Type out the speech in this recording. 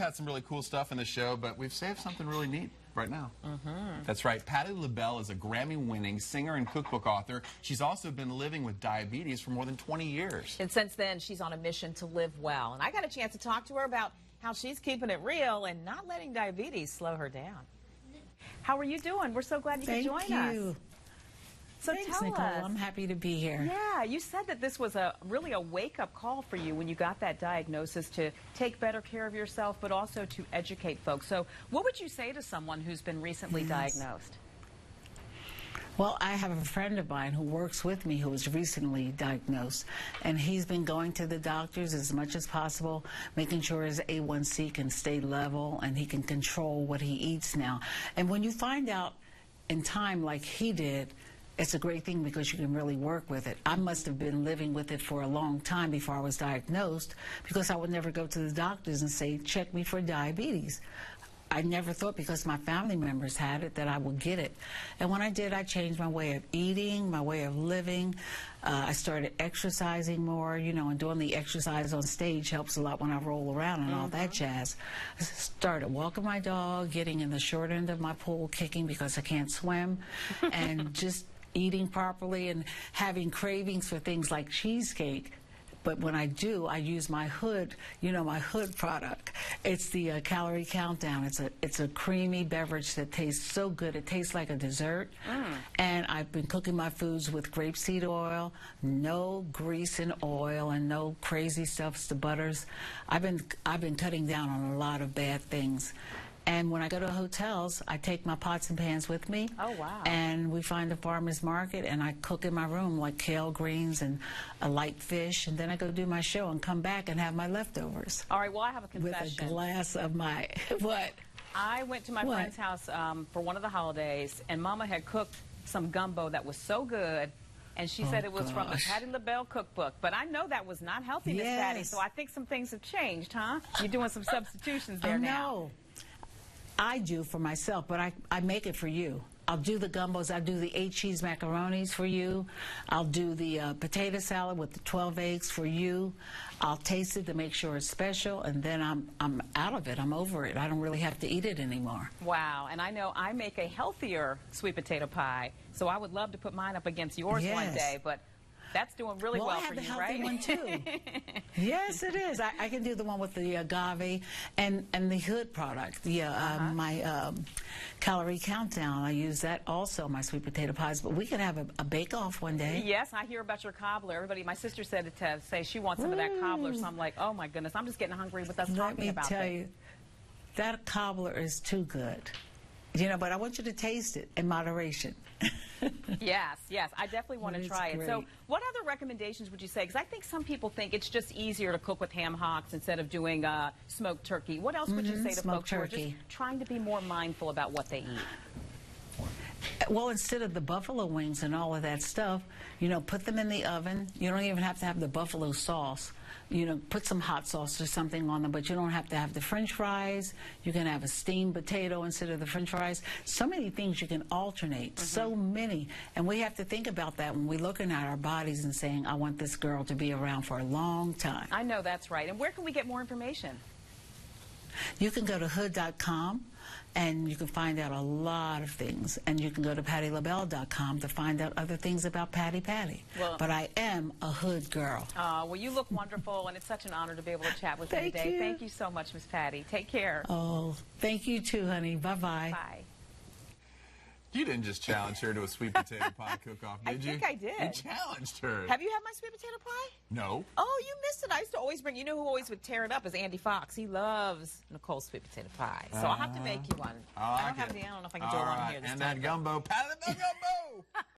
had some really cool stuff in the show, but we've saved something really neat right now. That's right. Patti LaBelle is a Grammy-winning singer and cookbook author. She's also been living with diabetes for more than 20 years. And since then, she's on a mission to live well. And I got a chance to talk to her about how she's keeping it real and not letting diabetes slow her down. How are you doing? We're so glad you could join us. Thank you. So Thanks, tell Nicole. us. I'm happy to be here. Yeah, you said that this was really a wake-up call for you when you got that diagnosis to take better care of yourself, but also to educate folks. So what would you say to someone who's been recently diagnosed? Well, I have a friend of mine who works with me who was recently diagnosed, and he's been going to the doctors as much as possible, making sure his A1C can stay level and he can control what he eats now. And when you find out in time like he did, it's a great thing because you can really work with it. I must have been living with it for a long time before I was diagnosed because I would never go to the doctors and say, check me for diabetes. I never thought because my family members had it that I would get it. And when I did, I changed my way of eating, my way of living. I started exercising more, you know, and doing the exercise on stage helps a lot when I roll around and all that jazz. I started walking my dog, getting in the short end of my pool, kicking because I can't swim, and just eating properly and having cravings for things like cheesecake. But when I do, I use my Hood, you know, my Hood product. It's the calorie countdown. It's a creamy beverage that tastes so good. It tastes like a dessert. And I've been cooking my foods with grapeseed oil, no grease and oil, and no crazy stuffs to butters. I've been cutting down on a lot of bad things. And when I go to hotels, I take my pots and pans with me. Oh, wow. And we find a farmer's market, and I cook in my room like kale greens and a light fish, and then I go do my show and come back and have my leftovers. All right, well, I have a confession. With a glass of my, what? I went to my friend's house for one of the holidays, and Mama had cooked some gumbo that was so good, and she said it was from the Patti LaBelle cookbook. But I know that was not healthy, Miss Patti, so I think some things have changed, huh? You're doing some substitutions there now. No. I do for myself, but I make it for you. I'll do the gumbos. I'll do the 8 cheese macaronis for you. I'll do the potato salad with the 12 eggs for you. I'll taste it to make sure it's special, and then I'm out of it. I'm over it. I don't really have to eat it anymore. Wow, and I know I make a healthier sweet potato pie, so I would love to put mine up against yours one day, but that's doing really well for you, right? I have the healthy one too. Yes, it is. I can do the one with the agave and the Hood product. The my calorie countdown. I use that also in my sweet potato pies. But we could have a bake-off one day. Yes, I hear about your cobbler. Everybody, my sister said to say she wants some of that cobbler. So I'm like, oh my goodness, I'm just getting hungry with us talking about it. Let me tell you, that cobbler is too good. You know, but I want you to taste it in moderation. Yes, I definitely want to try it. So what other recommendations would you say? Because I think some people think it's just easier to cook with ham hocks instead of doing smoked turkey. What else would you say to folks who are just trying to be more mindful about what they eat? Well, instead of the buffalo wings and all of that stuff, you know, put them in the oven. You don't even have to have the buffalo sauce. You know, put some hot sauce or something on them, but you don't have to have the French fries. You can have a steamed potato instead of the French fries. So many things you can alternate, so many. And we have to think about that when we're looking at our bodies and saying, I want this girl to be around for a long time. I know that's right. And where can we get more information? You can go to hood.com and you can find out a lot of things. And you can go to pattilabelle.com to find out other things about Patti. Well, but I am a Hood girl. Well, you look wonderful, and it's such an honor to be able to chat with you today. Thank you so much, Miss Patti. Take care. Oh, thank you too, honey. Bye-bye. Bye. You didn't just challenge her to a sweet potato pie cook-off, did you? I think I did. You challenged her. Have you had my sweet potato pie? No. Oh, you missed it. I used to always bring, you know who always would tear it up is Andy Fox. He loves Nicole's sweet potato pie. So I'll have to make you one. I don't know if I can do it on here this time. And that gumbo, Patti LaBelle gumbo!